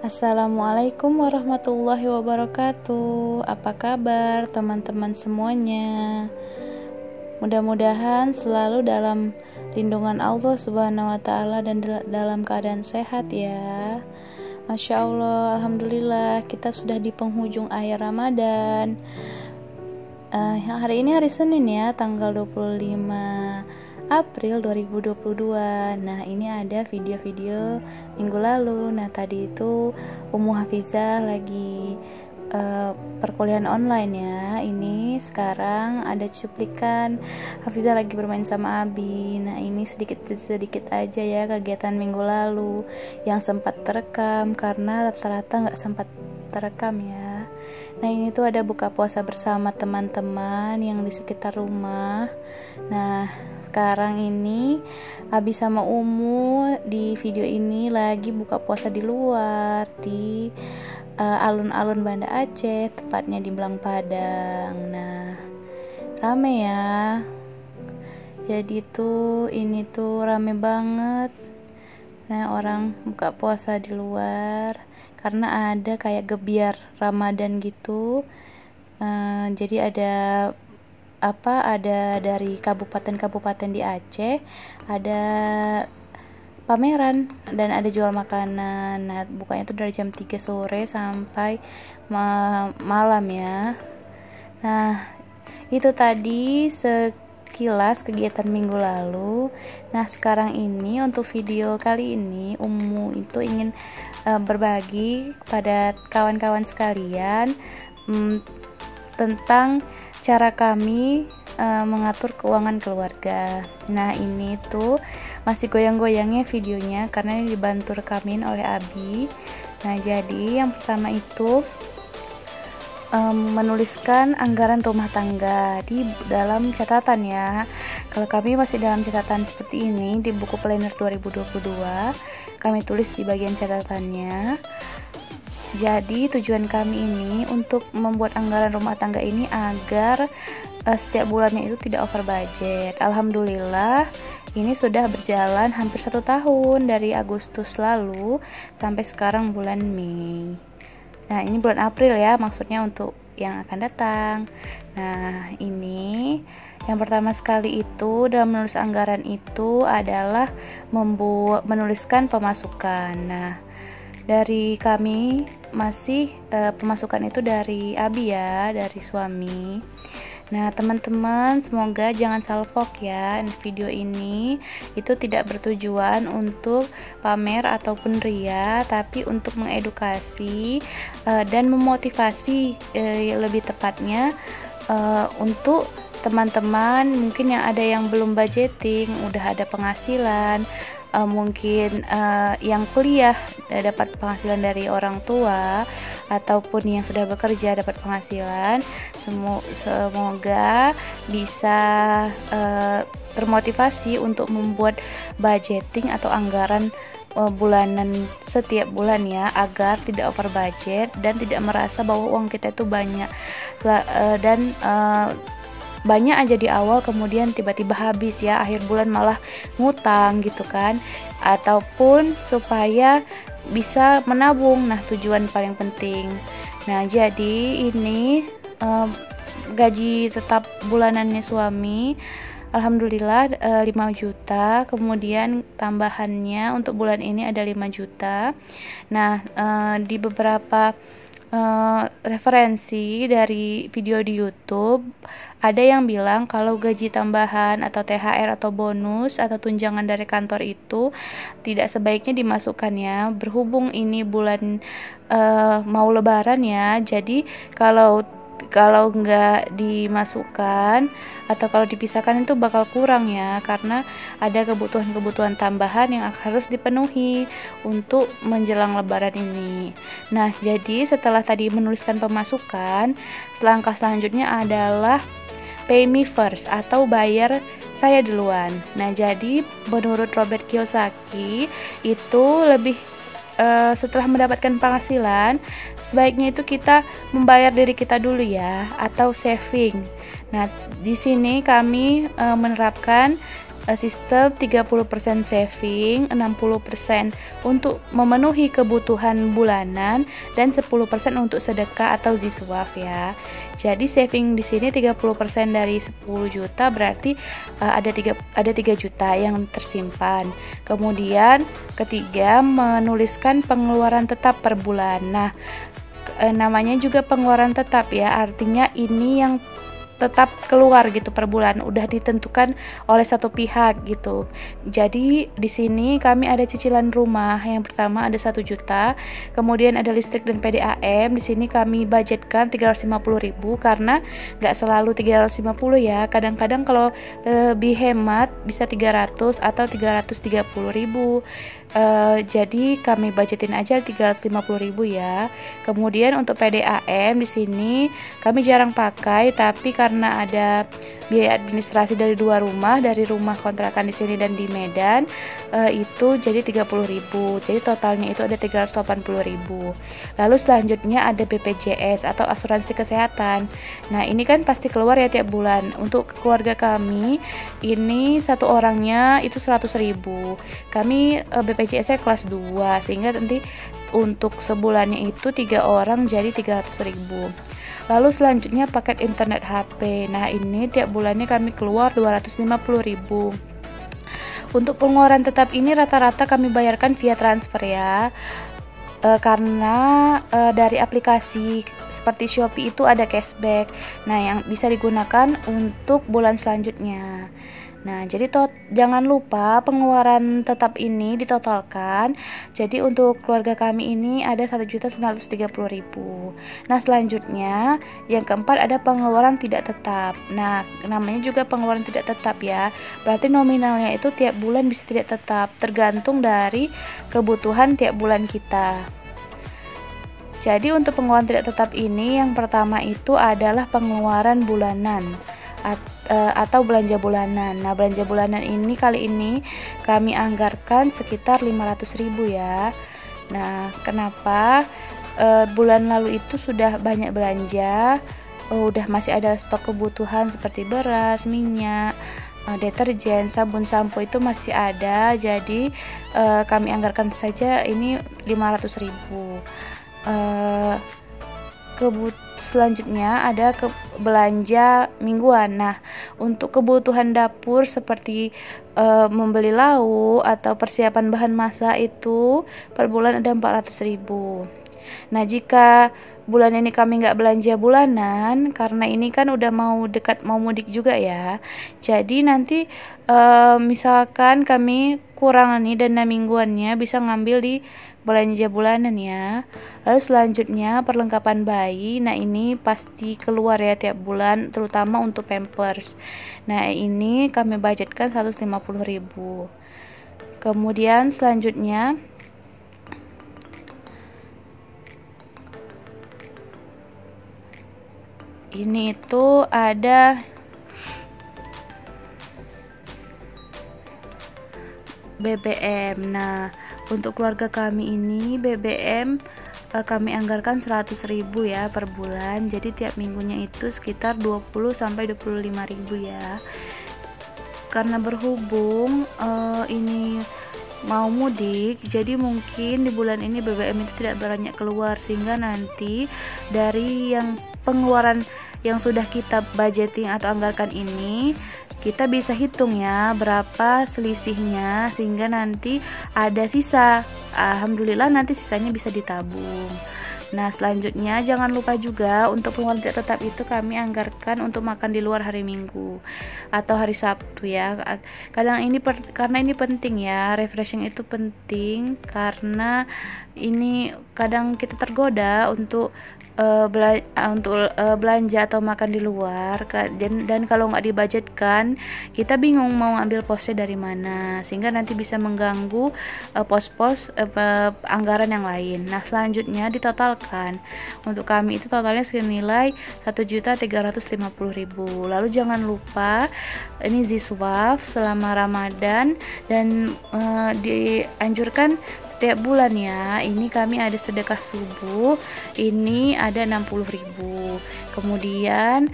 Assalamualaikum warahmatullahi wabarakatuh. Apa kabar teman-teman semuanya? Mudah-mudahan selalu dalam lindungan Allah Subhanahu wa Ta'ala dan dalam keadaan sehat ya. Masya Allah, alhamdulillah kita sudah di penghujung akhir Ramadan. Hari ini hari Senin ya, tanggal 25 April 2022. Nah, ini ada video-video minggu lalu. Nah, tadi itu Ummu Hafizah lagi perkuliahan online ya. Ini sekarang ada cuplikan Hafizah lagi bermain sama Abi. Nah, ini sedikit aja ya kegiatan minggu lalu yang sempat terekam karena rata-rata nggak sempat terekam ya. Nah, ini tuh ada buka puasa bersama teman-teman yang di sekitar rumah. Nah, sekarang ini Abi sama Umu di video ini lagi buka puasa di luar di alun-alun Banda Aceh, tepatnya di Belang Padang. Nah, rame ya. Jadi tuh ini tuh rame banget. Nah, orang buka puasa di luar karena ada kayak gebiar Ramadan gitu. Jadi ada dari kabupaten-kabupaten di Aceh, ada pameran dan ada jual makanan. Nah, bukanya itu dari jam 3 sore sampai malam ya. Nah, itu tadi sekilas kegiatan minggu lalu. Nah, sekarang ini untuk video kali ini Ummu itu ingin berbagi pada kawan-kawan sekalian tentang cara kami mengatur keuangan keluarga. Nah, ini tuh masih goyang-goyangnya videonya karena ini dibantu rekamin oleh Abi. Nah, jadi yang pertama itu menuliskan anggaran rumah tangga di dalam catatan ya. Kalau kami masih dalam catatan seperti ini di buku planner 2022, kami tulis di bagian catatannya. Jadi tujuan kami ini untuk membuat anggaran rumah tangga ini agar setiap bulannya itu tidak over budget. Alhamdulillah ini sudah berjalan hampir 1 tahun dari Agustus lalu sampai sekarang bulan Mei. Nah, ini bulan April ya, maksudnya untuk yang akan datang. Nah, ini yang pertama sekali itu dalam menulis anggaran itu adalah menuliskan pemasukan. Nah, dari kami masih pemasukan itu dari Abi ya, dari suami. Nah, teman-teman, semoga jangan salfok ya. Video ini itu tidak bertujuan untuk pamer ataupun ria, tapi untuk mengedukasi dan memotivasi lebih tepatnya untuk teman-teman mungkin yang ada yang belum budgeting, udah ada penghasilan, mungkin yang kuliah dapat penghasilan dari orang tua ataupun yang sudah bekerja dapat penghasilan. Semoga bisa termotivasi untuk membuat budgeting atau anggaran bulanan setiap bulan ya, agar tidak over budget dan tidak merasa bahwa uang kita itu banyak dan banyak aja di awal kemudian tiba-tiba habis ya, akhir bulan malah ngutang gitu kan. Ataupun supaya bisa menabung. Nah, tujuan paling penting. Nah, jadi ini gaji tetap bulanannya suami alhamdulillah 5 juta, kemudian tambahannya untuk bulan ini ada 5 juta. Nah, di beberapa referensi dari video di YouTube ada yang bilang kalau gaji tambahan atau THR atau bonus atau tunjangan dari kantor itu tidak sebaiknya dimasukkan ya, berhubung ini bulan mau lebaran ya. Jadi kalau nggak dimasukkan atau kalau dipisahkan itu bakal kurang ya, karena ada kebutuhan tambahan yang harus dipenuhi untuk menjelang lebaran ini. Nah, jadi setelah tadi menuliskan pemasukan, langkah selanjutnya adalah pay me first atau bayar saya duluan. Nah, jadi menurut Robert Kiyosaki itu lebih setelah mendapatkan penghasilan sebaiknya itu kita membayar diri kita dulu ya, atau saving. Nah, di sini kami menerapkan sistem 30% saving, 60% untuk memenuhi kebutuhan bulanan, dan 10% untuk sedekah atau ziswaf ya. Jadi saving di sini 30% dari 10 juta berarti ada 3 juta yang tersimpan. Kemudian ketiga, menuliskan pengeluaran tetap per bulan. Nah, namanya juga pengeluaran tetap ya, artinya ini yang tetap keluar gitu per bulan, udah ditentukan oleh satu pihak gitu. Jadi di sini kami ada cicilan rumah. Yang pertama ada 1 juta, kemudian ada listrik dan PDAM. Di sini kami budgetkan 350.000 karena nggak selalu 350 ya. Kadang-kadang kalau lebih hemat bisa 300 atau 330.000. Jadi kami budgetin aja 350.000 ya. Kemudian untuk PDAM di sini kami jarang pakai, tapi karena ada biaya administrasi dari dua rumah, dari rumah kontrakan di sini dan di Medan, itu jadi 30.000. Jadi totalnya itu ada 380.000. Lalu selanjutnya ada BPJS atau asuransi kesehatan. Nah, ini kan pasti keluar ya tiap bulan. Untuk keluarga kami ini satu orangnya itu 100.000. Kami BPJS-nya kelas 2, sehingga nanti untuk sebulannya itu 3 orang jadi 300.000. Lalu selanjutnya paket internet HP. Nah, ini tiap bulannya kami keluar 250.000. Untuk pengeluaran tetap ini rata-rata kami bayarkan via transfer ya. Karena dari aplikasi seperti Shopee itu ada cashback. Nah, yang bisa digunakan untuk bulan selanjutnya. Nah, jadi jangan lupa pengeluaran tetap ini ditotalkan. Jadi untuk keluarga kami ini ada 1.930.000. Nah, selanjutnya yang keempat ada pengeluaran tidak tetap. Nah, namanya juga pengeluaran tidak tetap ya. Berarti nominalnya itu tiap bulan bisa tidak tetap, tergantung dari kebutuhan tiap bulan kita. Jadi untuk pengeluaran tidak tetap ini yang pertama itu adalah pengeluaran bulanan atau belanja bulanan. Nah, belanja bulanan ini kali ini kami anggarkan sekitar 500.000 ya. Nah, kenapa? Bulan lalu itu sudah banyak belanja, udah masih ada stok kebutuhan seperti beras, minyak, deterjen, sabun, sampo itu masih ada. Jadi kami anggarkan saja ini 500.000. Selanjutnya ada belanja mingguan. Nah, untuk kebutuhan dapur seperti membeli lauk atau persiapan bahan masak itu per bulan ada 400.000. Nah, jika bulan ini kami nggak belanja bulanan, karena ini kan udah mau mudik juga ya. Jadi nanti misalkan kami kurang nih dana mingguannya, bisa ngambil di belanja bulanan ya. Lalu selanjutnya perlengkapan bayi. Nah, ini pasti keluar ya tiap bulan, terutama untuk Pampers. Nah, ini kami budgetkan 150.000. Kemudian selanjutnya ini itu ada BBM. Nah, untuk keluarga kami ini BBM kami anggarkan 100.000 ya per bulan. Jadi tiap minggunya itu sekitar 20-25.000 ya. Karena berhubung ini mau mudik, jadi mungkin di bulan ini BBM itu tidak banyak keluar, sehingga nanti dari yang pengeluaran yang sudah kita budgeting atau anggarkan ini kita bisa hitung ya berapa selisihnya, sehingga nanti ada sisa. Alhamdulillah nanti sisanya bisa ditabung. Nah, selanjutnya jangan lupa juga untuk pengeluaran tidak tetap itu kami anggarkan untuk makan di luar hari Minggu atau hari Sabtu ya. Karena ini penting ya, refreshing itu penting karena ini kadang kita tergoda untuk belanja atau makan di luar, dan kalau nggak dibudgetkan kita bingung mau ambil posnya dari mana, sehingga nanti bisa mengganggu pos-pos anggaran yang lain. Nah, selanjutnya ditotalkan. Untuk kami itu totalnya senilai 1.350.000. Lalu jangan lupa ini ziswaf selama Ramadan, dan dianjurkan setiap bulan ya. Ini kami ada sedekah subuh, ini ada 60.000. Kemudian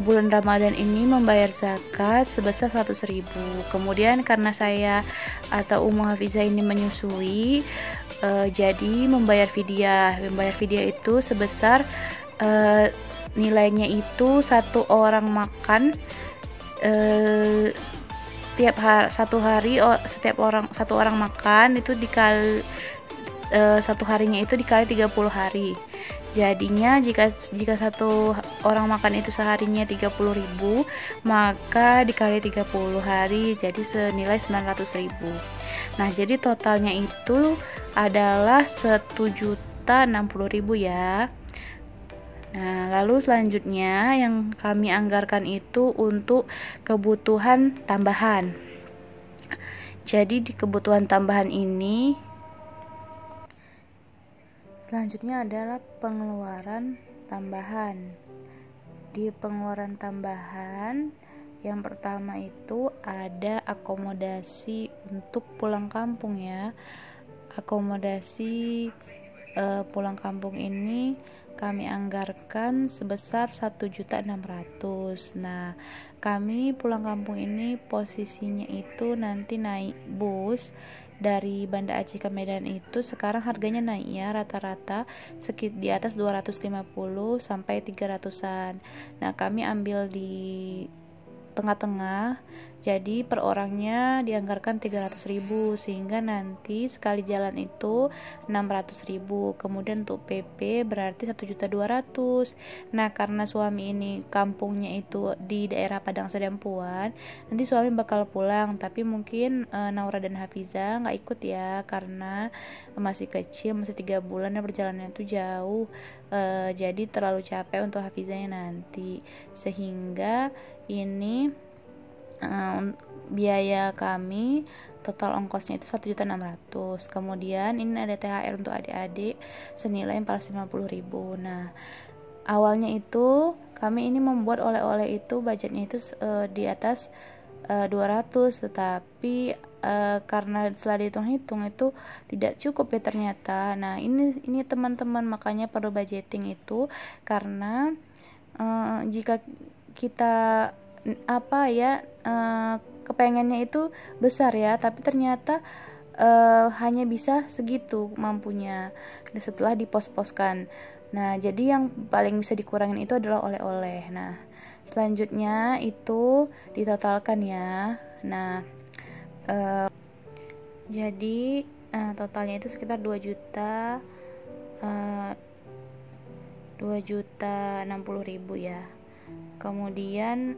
bulan Ramadan ini membayar zakat sebesar 100.000. Kemudian karena saya atau Ummu Hafizah ini menyusui, jadi membayar fidyah. Membayar fidyah itu sebesar nilainya itu satu orang makan satu orang makan itu dikali satu harinya itu dikali 30 hari. Jadinya jika satu orang makan itu seharinya 30.000, maka dikali 30 hari jadi senilai 900.000. Nah, jadi totalnya itu adalah 1.060.000 ya. Nah, lalu selanjutnya yang kami anggarkan itu untuk kebutuhan tambahan. Jadi di kebutuhan tambahan ini selanjutnya adalah pengeluaran tambahan. Di pengeluaran tambahan yang pertama itu ada akomodasi untuk pulang kampung ya. Akomodasi pulang kampung ini kami anggarkan sebesar 1.600.000. Nah, kami pulang kampung ini posisinya itu nanti naik bus dari Banda Aceh ke Medan itu sekarang harganya naik ya, rata-rata di atas 250 sampai 300-an. Nah, kami ambil di tengah-tengah, jadi per orangnya dianggarkan 300.000 sehingga nanti sekali jalan itu 600.000. Kemudian untuk PP berarti 1.200.000. Nah, karena suami ini kampungnya itu di daerah Padang Sedempuan, nanti suami bakal pulang, tapi mungkin Naura dan Hafiza nggak ikut ya karena masih kecil, masih 3 bulan dan perjalanannya itu jauh. Jadi terlalu capek untuk Hafizanya nanti, sehingga ini biaya kami total ongkosnya itu 1.600.000. Kemudian ini ada THR untuk adik-adik senilai 450.000. Nah, awalnya itu kami ini membuat oleh-oleh itu budgetnya itu di atas 200, tetapi karena setelah dihitung-hitung itu tidak cukup ya ternyata. Nah, ini teman-teman, makanya perlu budgeting itu karena jika kita kepengennya itu besar ya, tapi ternyata hanya bisa segitu mampunya setelah dipos-poskan. Nah, jadi yang paling bisa dikurangin itu adalah oleh-oleh. Nah, selanjutnya itu ditotalkan ya. Nah, jadi totalnya itu sekitar 2.060.000 ya. Kemudian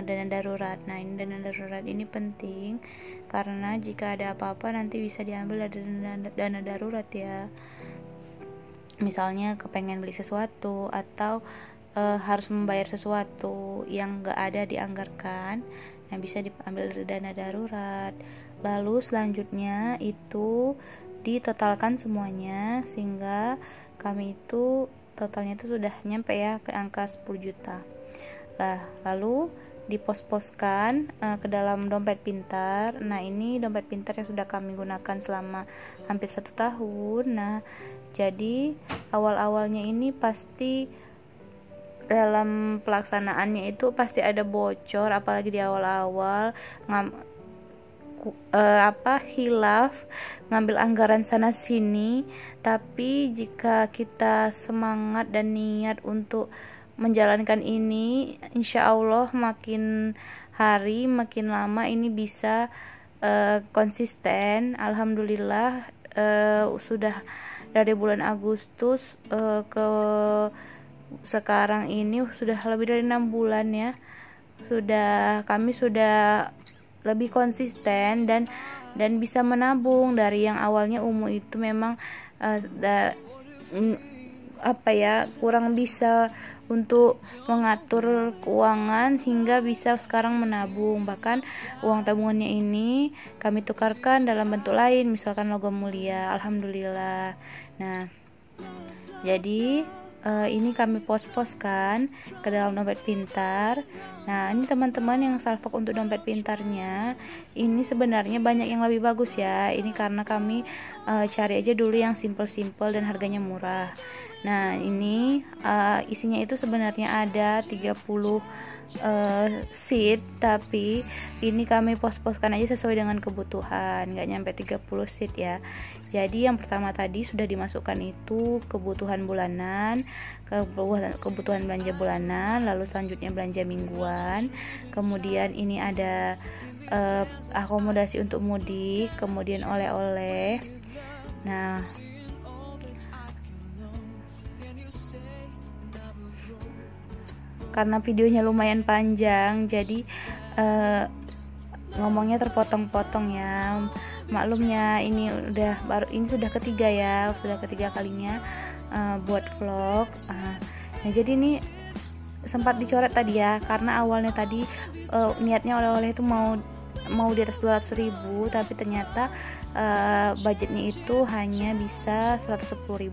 dana darurat. Nah, ini dana darurat ini penting karena jika ada apa-apa nanti bisa diambil dari dana darurat ya. Misalnya kepengen beli sesuatu atau harus membayar sesuatu yang gak ada dianggarkan, yang bisa diambil dari dana darurat. Lalu selanjutnya itu ditotalkan semuanya sehingga kami itu totalnya itu sudah nyampe ya ke angka 10 juta. Lalu dipos-poskan ke dalam dompet pintar. Nah, ini dompet pintar yang sudah kami gunakan selama hampir 1 tahun. Nah, jadi awal-awalnya ini pasti dalam pelaksanaannya itu pasti ada bocor, apalagi di awal-awal hilaf, ngambil anggaran sana sini. Tapi jika kita semangat dan niat untuk menjalankan ini, insya Allah makin hari makin lama ini bisa konsisten. Alhamdulillah sudah dari bulan Agustus ke sekarang ini sudah lebih dari 6 bulan ya, kami sudah lebih konsisten dan bisa menabung. Dari yang awalnya Umu itu memang kurang bisa untuk mengatur keuangan hingga bisa sekarang menabung. Bahkan uang tabungannya ini kami tukarkan dalam bentuk lain, misalkan logam mulia. Alhamdulillah. Nah, jadi ini kami post-postkan ke dalam dompet pintar. Nah, ini teman-teman yang salvok untuk dompet pintarnya, ini sebenarnya banyak yang lebih bagus ya. Ini karena kami cari aja dulu yang simple-simple dan harganya murah. Nah, ini isinya itu sebenarnya ada 30 seat, tapi ini kami post-postkan aja sesuai dengan kebutuhan, nggak nyampe 30 seat ya. Jadi yang pertama tadi sudah dimasukkan itu kebutuhan bulanan, kebutuhan belanja bulanan, lalu selanjutnya belanja mingguan, kemudian ini ada akomodasi untuk mudik, kemudian oleh-oleh. Nah, karena videonya lumayan panjang, jadi ngomongnya terpotong-potong ya. Maklumnya ini sudah ketiga ya, sudah ketiga kalinya buat vlog. Nah, jadi ini sempat dicoret tadi ya, karena awalnya tadi niatnya oleh-oleh itu mau di atas 200.000, tapi ternyata budgetnya itu hanya bisa 110.000.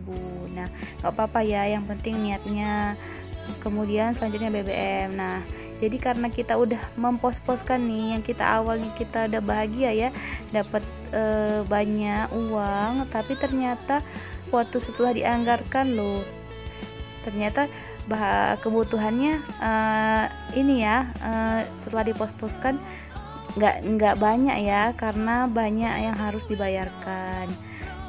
Nah, nggak apa-apa ya, yang penting niatnya. Kemudian selanjutnya BBM. Nah, jadi karena kita udah mempost-postkan nih, yang kita awalnya kita udah bahagia ya, dapat banyak uang, tapi ternyata waktu setelah dianggarkan loh, ternyata kebutuhannya ini ya, setelah dipost-postkan nggak banyak ya, karena banyak yang harus dibayarkan.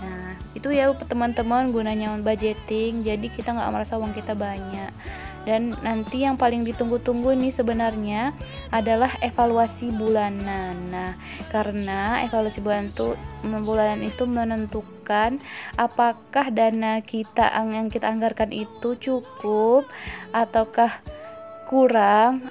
Nah, itu ya teman-teman gunanya budgeting, jadi kita nggak merasa uang kita banyak. Dan nanti yang paling ditunggu-tunggu nih sebenarnya adalah evaluasi bulanan. Nah, karena evaluasi bulanan itu menentukan apakah dana kita yang kita anggarkan itu cukup ataukah kurang,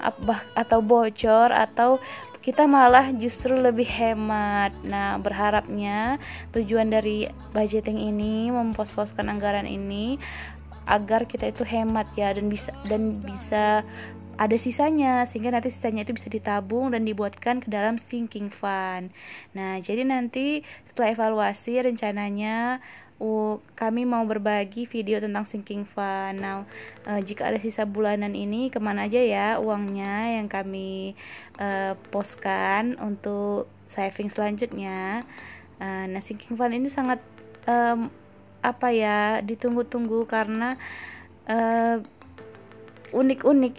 atau bocor, atau kita malah justru lebih hemat. Nah, berharapnya tujuan dari budgeting ini, mempost-postkan anggaran ini, agar kita itu hemat ya, dan bisa ada sisanya, sehingga nanti sisanya itu bisa ditabung dan dibuatkan ke dalam sinking fund. Nah, jadi nanti setelah evaluasi rencananya kami mau berbagi video tentang sinking fund. Nah, jika ada sisa bulanan ini, kemana aja ya uangnya yang kami postkan untuk saving selanjutnya. Nah, sinking fund ini sangat ditunggu-tunggu, karena unik-unik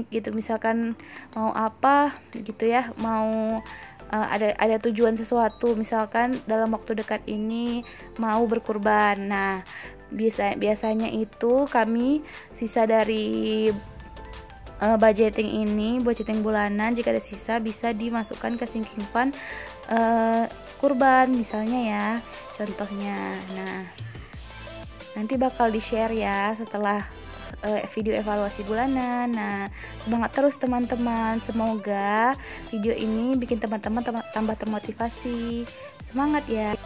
gitu. Misalkan mau apa gitu ya, mau ada tujuan sesuatu, misalkan dalam waktu dekat ini mau berkurban. Nah, biasanya itu kami sisa dari budgeting bulanan, jika ada sisa bisa dimasukkan ke sinking fund kurban misalnya ya, contohnya. Nah, nanti bakal di-share ya setelah video evaluasi bulanan. Nah, semangat terus teman-teman, semoga video ini bikin teman-teman tambah termotivasi. Semangat ya.